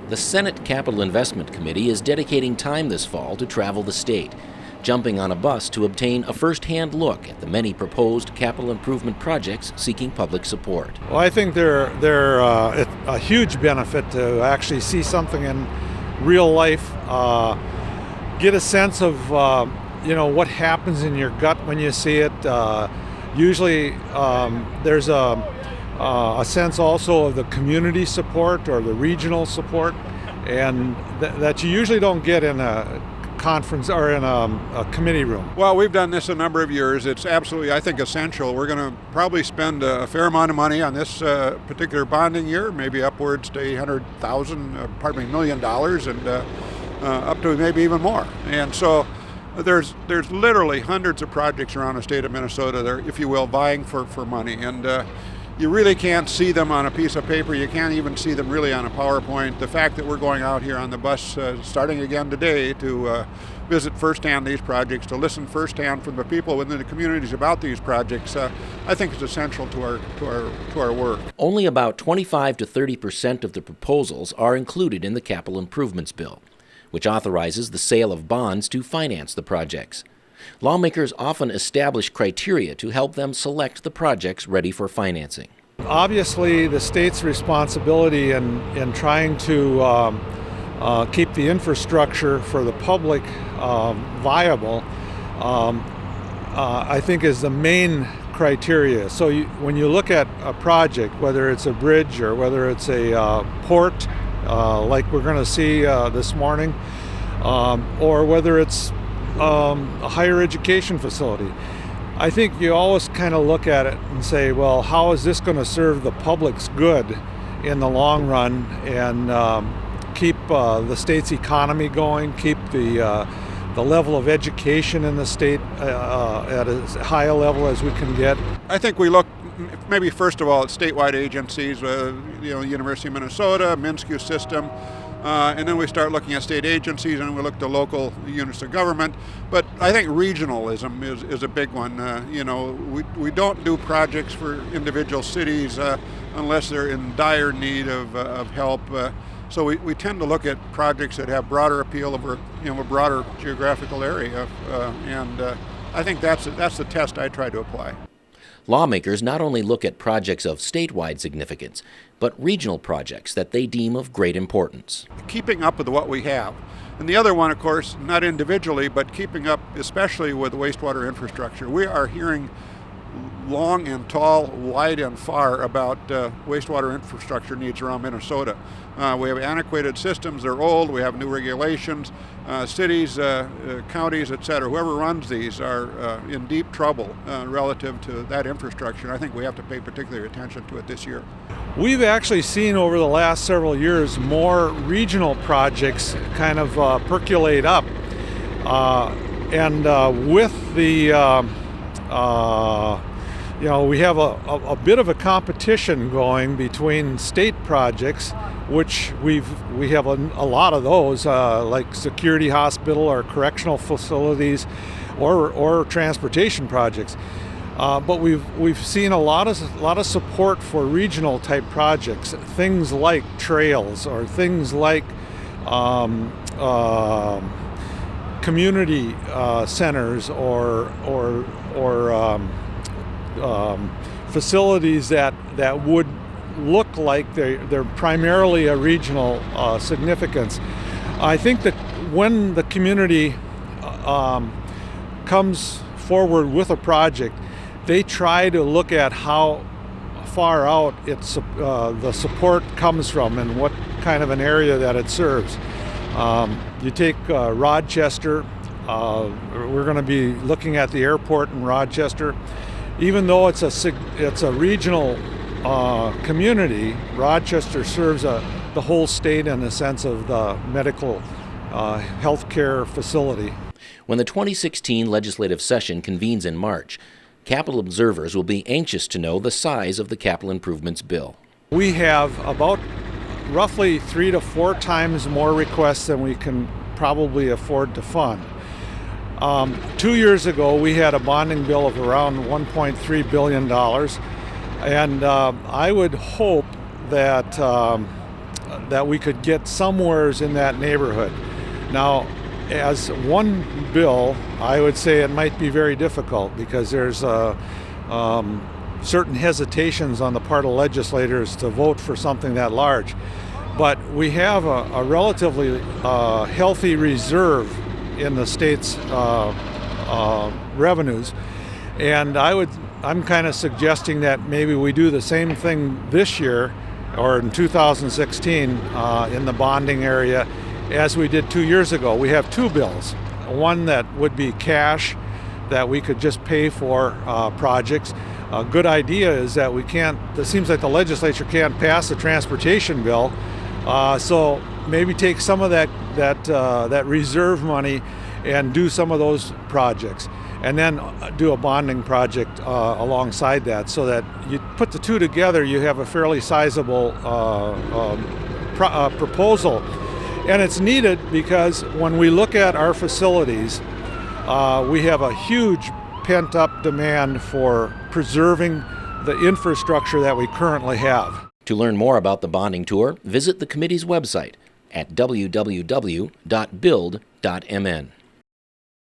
The Senate Capital Investment Committee is dedicating time this fall to travel the state, jumping on a bus to obtain a first-hand look at the many proposed capital improvement projects seeking public support. Well, I think they're a huge benefit to actually see something in real life, get a sense of what happens in your gut when you see it. Usually there's a sense also of the community support or the regional support, and that you usually don't get in a conference or in a committee room. Well, we've done this a number of years. It's absolutely, I think, essential. We're going to probably spend a fair amount of money on this particular bonding year, maybe upwards to $800,000, million, and up to maybe even more. And so there's literally hundreds of projects around the state of Minnesota that are, if you will, vying for money. And you really can't see them on a piece of paper. You can't even see them really on a PowerPoint. The fact that we're going out here on the bus starting again today to visit firsthand these projects, to listen firsthand from the people within the communities about these projects, I think is essential to our work. Only about 25 to 30% of the proposals are included in the Capital Improvements Bill, which authorizes the sale of bonds to finance the projects. Lawmakers often establish criteria to help them select the projects ready for financing. Obviously, the state's responsibility in trying to keep the infrastructure for the public viable, I think is the main criteria. So when you look at a project, whether it's a bridge or whether it's a port, like we're going to see this morning, or whether it's a higher education facility, I think you always kind of look at it and say, well, how is this going to serve the public's good in the long run and keep the state's economy going, keep the level of education in the state at as high a level as we can get. I think we look maybe first of all at statewide agencies, University of Minnesota, MnSCU system, and then we start looking at state agencies, and we look to local units of government. But I think regionalism is a big one. We don't do projects for individual cities unless they're in dire need of help. So we tend to look at projects that have broader appeal over a broader geographical area, and I think that's the test I try to apply. Lawmakers not only look at projects of statewide significance, but regional projects that they deem of great importance. Keeping up with what we have. And the other one, of course, not individually, but keeping up especially with wastewater infrastructure. We are hearing long and tall, wide and far about wastewater infrastructure needs around Minnesota. We have antiquated systems, they're old, we have new regulations. Cities, counties, et cetera, whoever runs these are in deep trouble relative to that infrastructure. I think we have to pay particular attention to it this year. We've actually seen over the last several years more regional projects kind of percolate up. And with the we have a bit of a competition going between state projects, which we have a lot of those, like Security Hospital or correctional facilities, or transportation projects. But we've seen a lot of support for regional type projects, things like trails or things like community centers or facilities that would look like they're primarily a regional significance. I think that when the community comes forward with a project, they try to look at how far out the support comes from and what kind of an area that it serves. You take Rochester. We're going to be looking at the airport in Rochester. Even though it's a regional community, Rochester serves the whole state in the sense of the medical healthcare facility. When the 2016 legislative session convenes in March, Capitol observers will be anxious to know the size of the Capital Improvements Bill. We have about roughly 3 to 4 times more requests than we can probably afford to fund. 2 years ago, we had a bonding bill of around $1.3 billion, and I would hope that that we could get somewheres in that neighborhood. Now, as one bill, I would say it might be very difficult because there's certain hesitations on the part of legislators to vote for something that large. But we have a relatively healthy reserve in the state's revenues, and I'm kind of suggesting that maybe we do the same thing this year or in 2016 in the bonding area as we did 2 years ago. We have two bills. One that would be cash that we could just pay for projects. A good idea is that it seems like the legislature can't pass a transportation bill, so maybe take some of that reserve money and do some of those projects, and then do a bonding project alongside that, so that you put the two together, you have a fairly sizable proposal. And it's needed because when we look at our facilities, we have a huge pent-up demand for preserving the infrastructure that we currently have. To learn more about the bonding tour, visit the committee's website at www.build.mn.